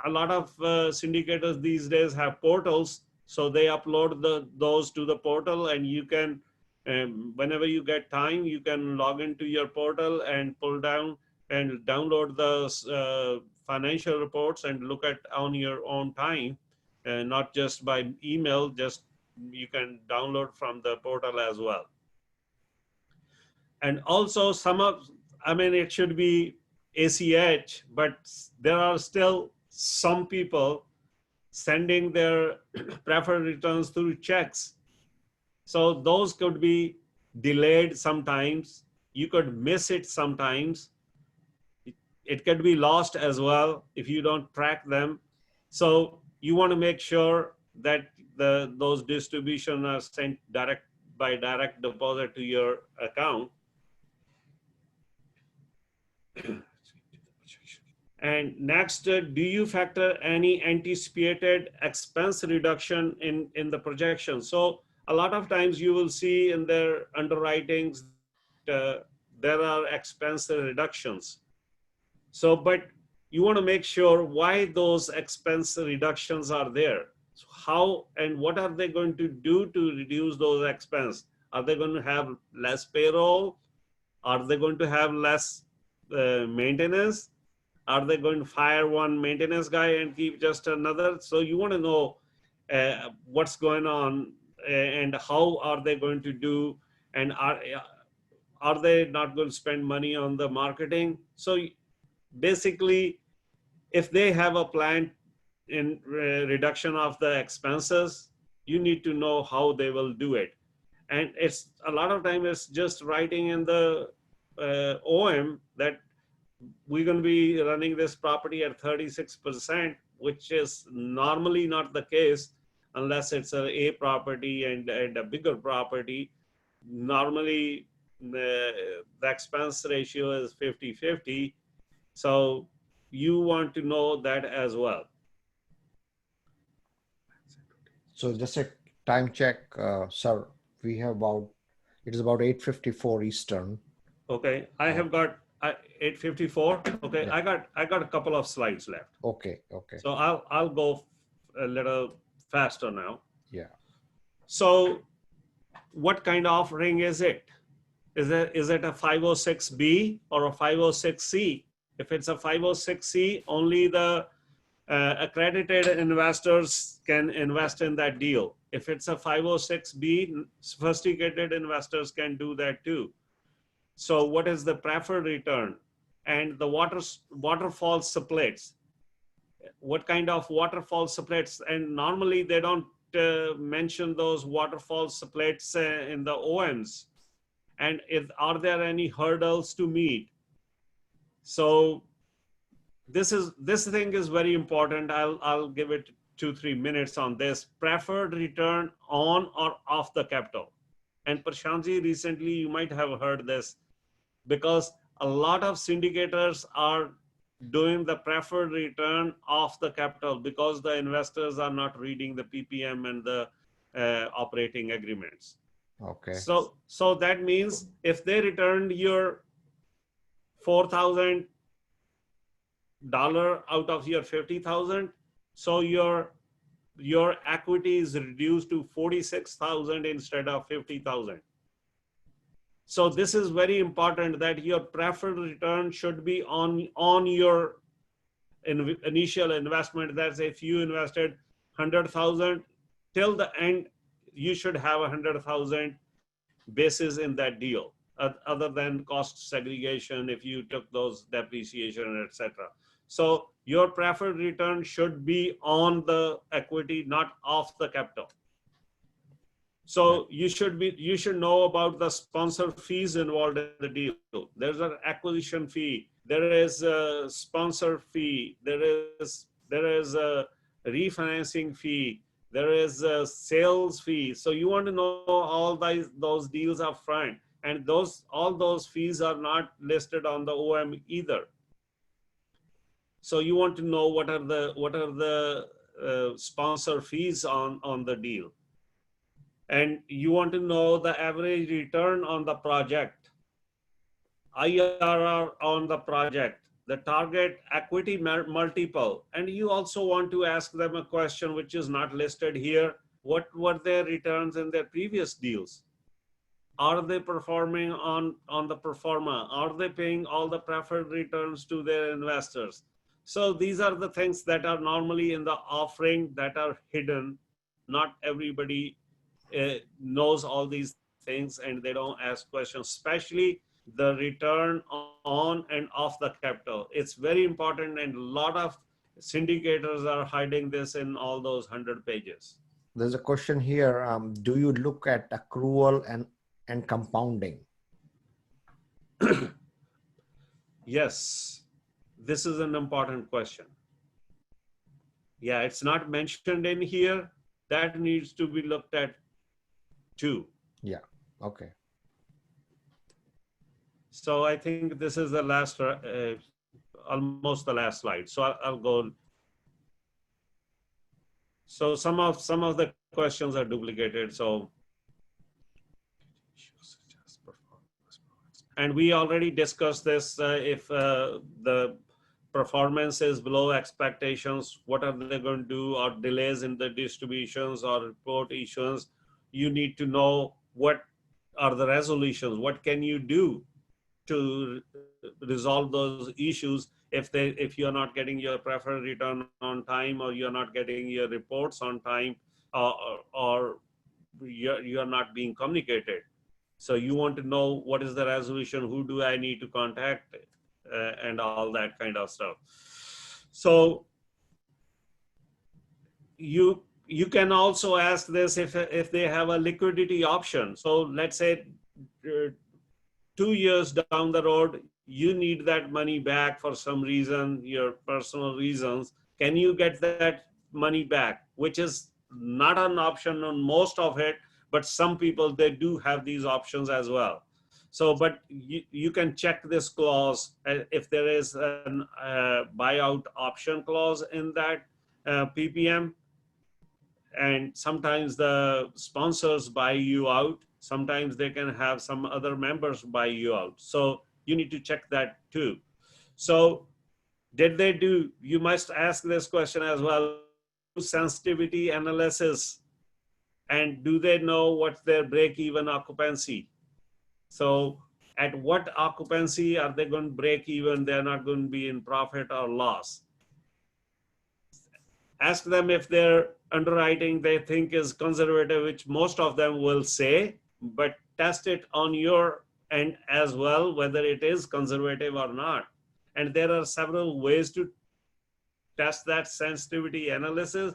B: a lot of syndicators these days have portals, so they upload those to the portal, and you can, whenever you get time, you can log into your portal and pull down and download the financial reports and look at on your own time, not just by email. Just you can download from the portal as well. And also it should be ACH, but there are still some people sending their preferred returns through checks. So those could be delayed sometimes. You could miss it sometimes. It could be lost as well if you don't track them. So you want to make sure that those distributions are sent by direct deposit to your account. And next, do you factor any anticipated expense reduction in the projection? So a lot of times you will see in their underwritings that there are expense reductions. So, but you want to make sure why those expense reductions are there. So how and what are they going to do to reduce those expenses? Are they going to have less payroll? Are they going to have less maintenance? Are they going to fire one maintenance guy and keep just another? So you want to know what's going on and how are they going to do, and are they not going to spend money on the marketing? So basically, if they have a plan in reduction of the expenses, you need to know how they will do it. And it's a lot of time it's just writing in the OM that we're going to be running this property at 36%, which is normally not the case unless it's a property and a bigger property. Normally, the expense ratio is 50-50. So you want to know that as well.
A: So just a time check, sir. We have it is about 8:54 Eastern.
B: Okay, I have got 8:54. Okay, yeah. I got a couple of slides left.
A: Okay.
B: So I'll go a little faster now.
A: Yeah.
B: So what kind of offering is it? Is it a 506B or a 506C? If it's a 506C, only the accredited investors can invest in that deal. If it's a 506B, sophisticated investors can do that too. So what is the preferred return? And the waterfall splits. What kind of waterfall splits? And normally they don't mention those waterfall splits in the OMs. And are there any hurdles to meet? So this thing is very important. I'll give it 2-3 minutes on this. Preferred return on or off the capital. And Prashantji, recently you might have heard this, because a lot of syndicators are doing the preferred return off the capital because the investors are not reading the PPM and the operating agreements.
A: Okay.
B: So that means if they returned your $4,000 out of your 50,000, so your equity is reduced to 46,000 instead of 50,000. So this is very important, that your preferred return should be on your initial investment. That's if you invested 100,000 till the end, you should have 100,000 basis in that deal, other than cost segregation if you took those depreciation, etc. So your preferred return should be on the equity, not off the capital. So you should know about the sponsor fees involved in the deal. There's an acquisition fee, there is a sponsor fee, there is a refinancing fee, there is a sales fee. So you want to know all those deals up front, and all those fees are not listed on the OM either. So you want to know what are the sponsor fees on the deal. And you want to know the average return on the project, IRR on the project, the target equity multiple. And you also want to ask them a question which is not listed here. What were their returns in their previous deals? Are they performing on the pro forma? Are they paying all the preferred returns to their investors? So these are the things that are normally in the offering that are hidden. Not everybody knows all these things, and they don't ask questions, especially the return on and off the capital. It's very important, and a lot of syndicators are hiding this in all those 100 pages.
A: There's a question here. Do you look at accrual and compounding?
B: Yes, this is an important question. Yeah, it's not mentioned in here. That needs to be looked at too.
A: Yeah. Okay.
B: So I think this is the last, almost the last slide. So I'll go. So some of the questions are duplicated. So, and we already discussed this. If the performance is below expectations, what are they going to do? Or delays in the distributions or report issuance? You need to know what are the resolutions. What can you do to resolve those issues if you're not getting your preferred return on time, or you're not getting your reports on time, or you're not being communicated. So you want to know what is the resolution, who do I need to contact, and all that kind of stuff. So you can also ask this if they have a liquidity option. So let's say 2 years down the road, you need that money back for some reason, your personal reasons. Can you get that money back? Which is not an option on most of it, but some people, they do have these options as well. So, but you can check this clause if there is a buyout option clause in that PPM. And sometimes the sponsors buy you out. Sometimes they can have some other members buy you out. So you need to check that too. So did they do, you must ask this question as well, sensitivity analysis, and do they know what's their break-even occupancy? So at what occupancy are they going to break even? They're not going to be in profit or loss. Ask them if their underwriting they think is conservative, which most of them will say, but test it on your end as well, whether it is conservative or not. And there are several ways to test that sensitivity analysis.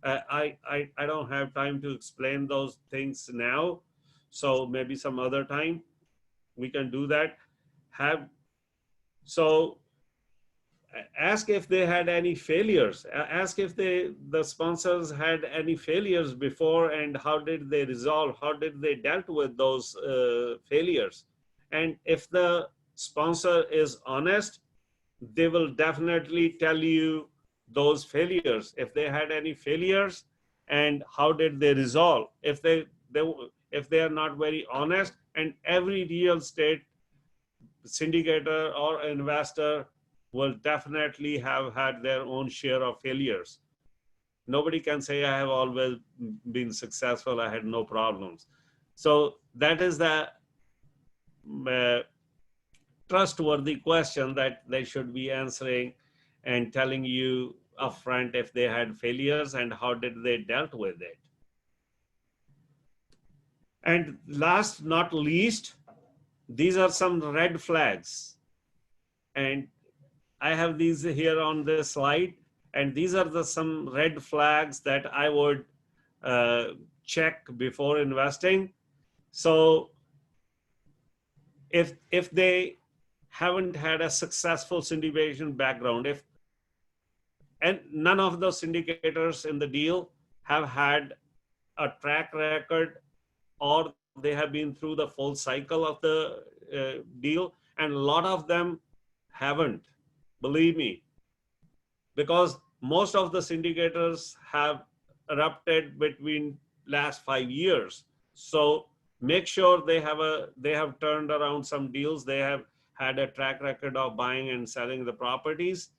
B: I don't have time to explain those things now. So maybe some other time we can do that. So ask if they had any failures. Ask if the sponsors had any failures before, and how did they resolve, how did they dealt with those failures. And if the sponsor is honest, they will definitely tell you those failures, if they had any failures and how did they resolve. If they are not very honest, and every real estate syndicator or investor will definitely have had their own share of failures. Nobody can say I have always been successful, I had no problems. So that is the uh, trustworthy question that they should be answering and telling you upfront if they had failures and how did they dealt with it. And last not least, these are some red flags, and I have these here on this slide, and these are some red flags that I would check before investing. So if they haven't had a successful syndication background, and none of the syndicators in the deal have had a track record, or they have been through the full cycle of the deal, and a lot of them haven't, believe me, because most of the syndicators have erupted between last 5 years. So make sure they have turned around some deals, they have had a track record of buying and selling the properties.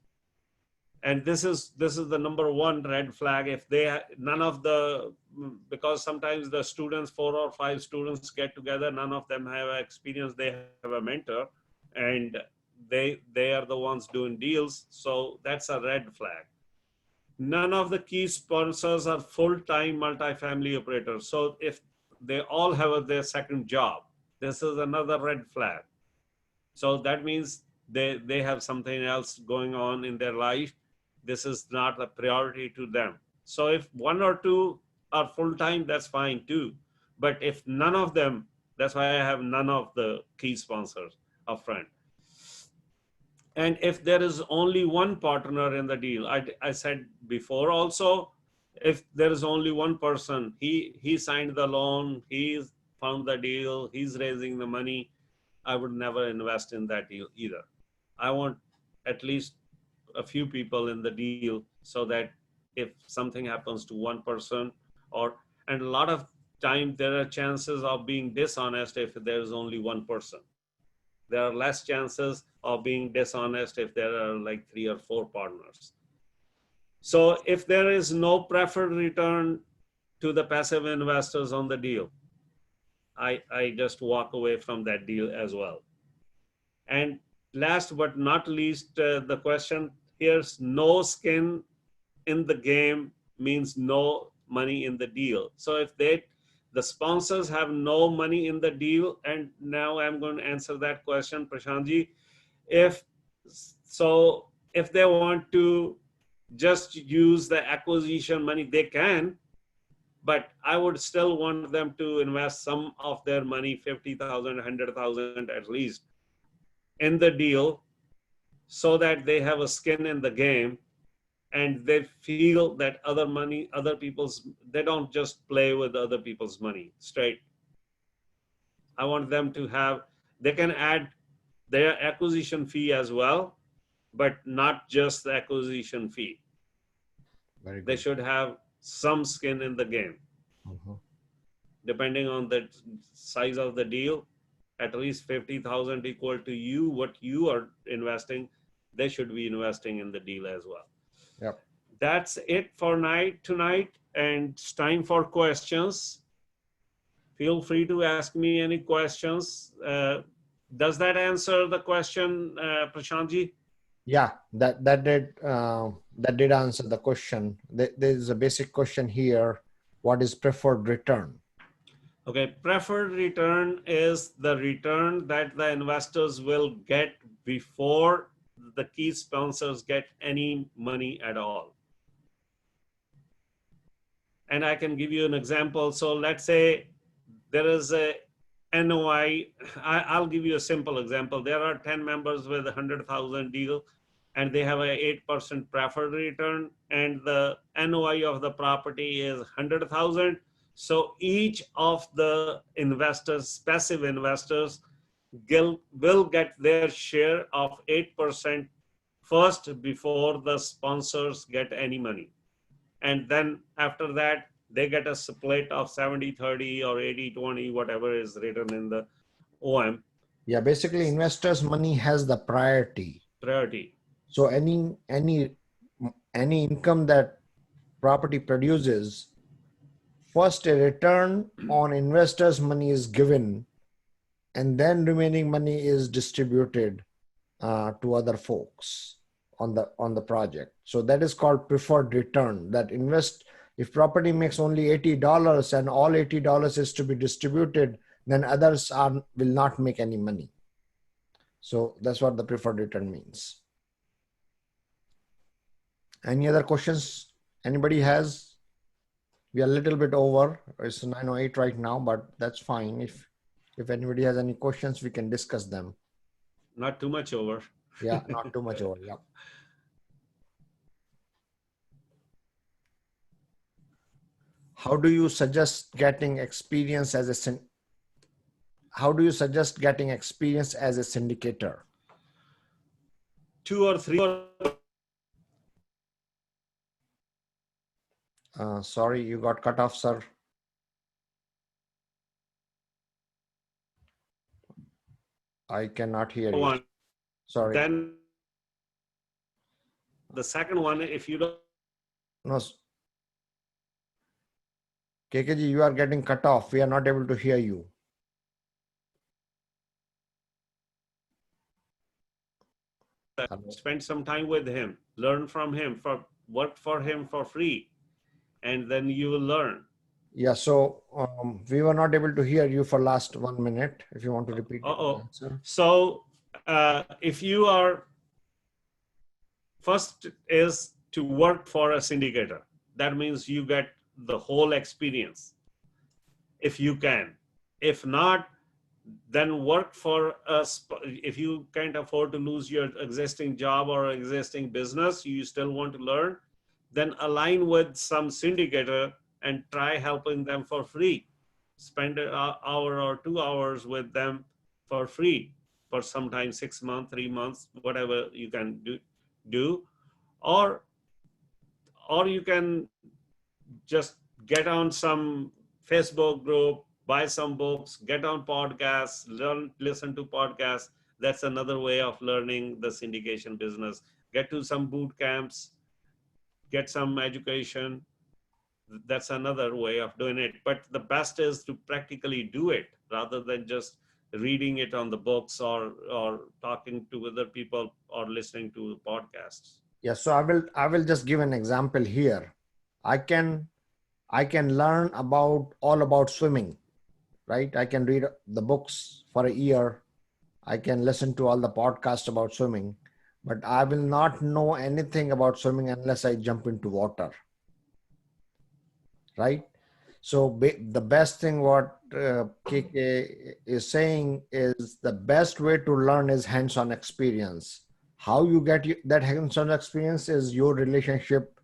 B: And this is the number one red flag. If they none of the, because sometimes the students, 4 or 5 students get together, none of them have experience, they have a mentor, and they are the ones doing deals. So that's a red flag. None of the key sponsors are full-time multifamily operators. So if they all have their second job, this is another red flag. So that means they have something else going on in their life. This is not a priority to them. So if 1 or 2 are full-time, that's fine too. But if none of them, that's why I have none of the key sponsors upfront. And if there is only one partner in the deal, I said before also, if there is only one person, he signed the loan, he found the deal, he's raising the money, I would never invest in that deal either. I want at least a few people in the deal, so that if something happens to one person, and a lot of time there are chances of being dishonest if there is only one person. There are less chances of being dishonest if there are like 3 or 4 partners. So if there is no preferred return to the passive investors on the deal, I just walk away from that deal as well. And last but not least, the question here's no skin in the game means no money in the deal. So if the sponsors have no money in the deal, and now I'm going to answer that question, Prashantji. If they want to just use the acquisition money, they can, but I would still want them to invest some of their money, 50,000, 100,000 at least, in the deal, so that they have a skin in the game, and they feel that they don't just play with other people's money straight. I want them to they can add their acquisition fee as well, but not just the acquisition fee.
A: Very good.
B: They should have some skin in the game.
A: Mm-hmm.
B: Depending on the size of the deal, at least 50,000 equal to you, what you are investing, they should be investing in the deal as well.
A: Yep.
B: That's it for tonight, and it's time for questions. Feel free to ask me any questions. Does that answer the question, Prashantji?
A: Yeah, that did answer the question. There's a basic question here. What is preferred return?
B: Okay, preferred return is the return that the investors will get before the key sponsors get any money at all. And I can give you an example. So let's say there is a NOI. I'll give you a simple example. There are 10 members with 100,000 deal. and they have a 8% preferred return, and the NOI of the property is 100,000. So each of the investors, passive investors, will get their share of 8% first before the sponsors get any money. And then after that, they get a split of 70-30 or 80-20, whatever is written in the OM.
A: Yeah, basically investors' money has the priority. So any income that property produces, first a return on investors' money is given, and then remaining money is distributed to other folks on the project. So that is called preferred return. That if property makes only $80 and all $80 is to be distributed, then others will not make any money. So that's what the preferred return means. Any other questions anybody has? We are a little bit over. It's 9:08 right now, but that's fine. If anybody has any questions, we can discuss them.
B: Not too much over.
A: Yeah, not too much over. Yeah. How do you suggest getting experience as a syndicator?
B: 2 or 3.
A: Sorry, you got cut off, sir. I cannot hear you. Sorry.
B: Then the second one, if you don't.
A: No. KKG, you are getting cut off. We are not able to hear you.
B: Spend some time with him, learn from him, work for him for free, and then you will learn.
A: Yeah, so we were not able to hear you for last 1 minute. If you want to repeat the answer.
B: So if you are, first is to work for a syndicator. That means you get the whole experience if you can. If not, then work for us. If you can't afford to lose your existing job or existing business, you still want to learn, then align with some syndicator and try helping them for free. Spend an hour or 2 hours with them for free for sometimes 6 months, 3 months, whatever you can do. Or you can just get on some Facebook group, buy some books, get on podcasts, listen to podcasts. That's another way of learning the syndication business. Get to some boot camps, get some education. That's another way of doing it. But the best is to practically do it rather than just reading it on the books or talking to other people or listening to podcasts.
A: Yeah, so I will just give an example here. I can learn all about swimming, right? I can read the books for a year. I can listen to all the podcasts about swimming, but I will not know anything about swimming unless I jump into water, right? So the best thing what KK is saying is the best way to learn is hands-on experience. How you get that hands-on experience is your relationship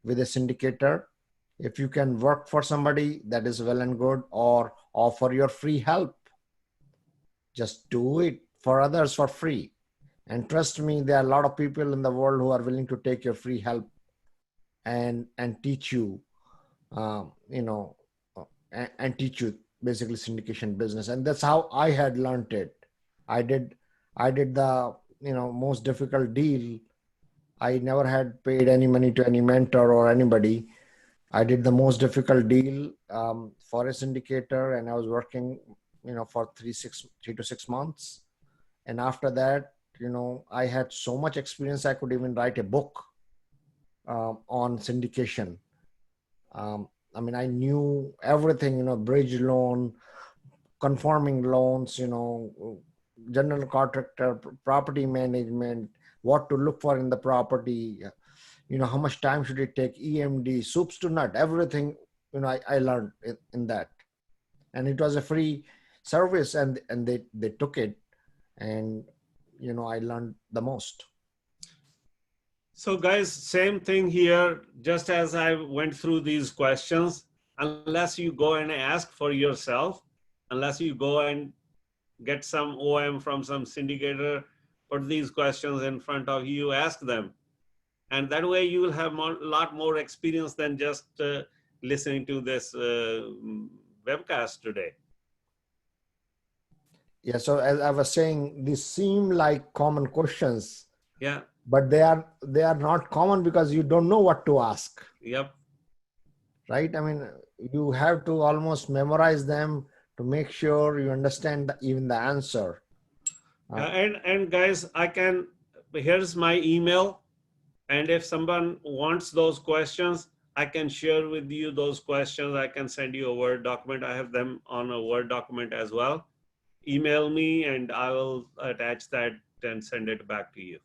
A: with a syndicator. If you can work for somebody, that is well and good, or offer your free help. Just do it for others for free. And trust me, there are a lot of people in the world who are willing to take your free help and teach you, and teach you basically syndication business. And that's how I had learned it. I did the most difficult deal. I never had paid any money to any mentor or anybody. I did the most difficult deal for a syndicator, and I was working, for 3 to 6 months. And after that, I had so much experience, I could even write a book on syndication. I knew everything, bridge loan, conforming loans, general contractor, property management, what to look for in the property, how much time should it take, EMD, soups to nut, everything, I learned in that. And it was a free service, and they took it, and I learned the most.
B: So guys, same thing here. Just as I went through these questions, unless you go and ask for yourself, unless you go and get some OM from some syndicator, put these questions in front of you, ask them. And that way you will have a lot more experience than just listening to this webcast today.
A: Yeah, so as I was saying, these seem like common questions.
B: Yeah.
A: But they are not common because you don't know what to ask.
B: Yep.
A: Right? I mean, you have to almost memorize them to make sure you understand even the answer.
B: And guys, here's my email. And if someone wants those questions, I can share with you those questions. I can send you a Word document. I have them on a Word document as well. Email me and I will attach that and send it back to you.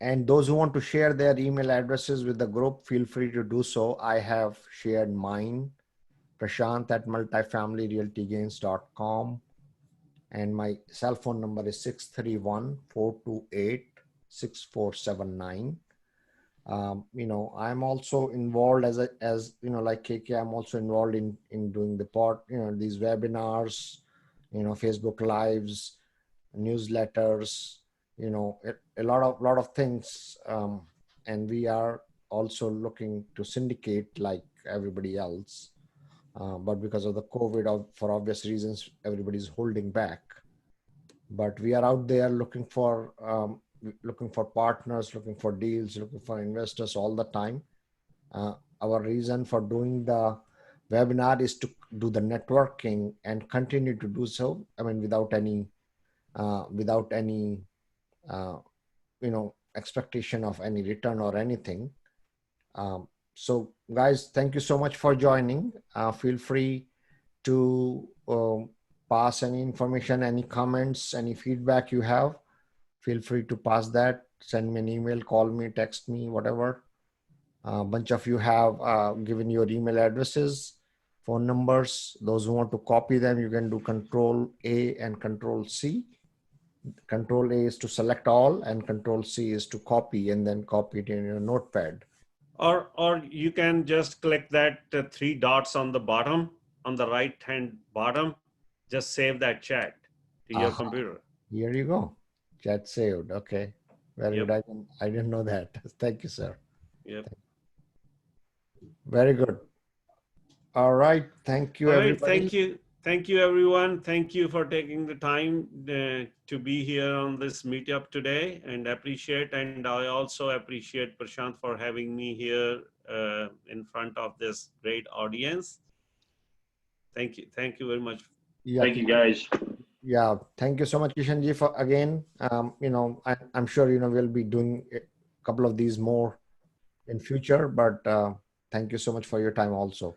A: And those who want to share their email addresses with the group, feel free to do so. I have shared mine, Prashant at multifamilyrealtygains.com. And my cell phone number is 631-428-6479. You know, I'm also involved as you know, like KK, I'm also involved in doing the these webinars, you know, Facebook Lives, newsletters, you know, a lot of things. And we are also looking to syndicate like everybody else. But because of the COVID, for obvious reasons, everybody's holding back. But we are out there looking for partners, looking for deals, looking for investors all the time. Our reason for doing the webinar is to do the networking and continue to do so. I mean, without any you know, expectation of any return or anything. So guys, thank you so much for joining. Feel free to pass any information, any comments, any feedback you have. Feel free to pass that. Send me an email, call me, text me, whatever. A bunch of you have given your email addresses, phone numbers. Those who want to copy them, you can do Control A and Control C. Control A is to select all and Control C is to copy and then copy it in your notepad.
B: Or you can just click that three dots on the bottom, on the right hand bottom, just save that chat to your computer.
A: Here you go. Chat saved. Okay. Very good. I didn't know that. Thank you, sir.
B: Yep.
A: Very good. All right. Thank you, everybody.
B: Thank you. Thank you, everyone. Thank you for taking the time to be here on this meetup today, and appreciate. And I also appreciate Prashant for having me here in front of this great audience. Thank you. Thank you very much.
A: Yeah.
C: Thank you, guys.
A: Yeah. Thank you so much, Kishanji, for again. You know, I'm sure, you know, we'll be doing a couple of these more in future, but thank you so much for your time also.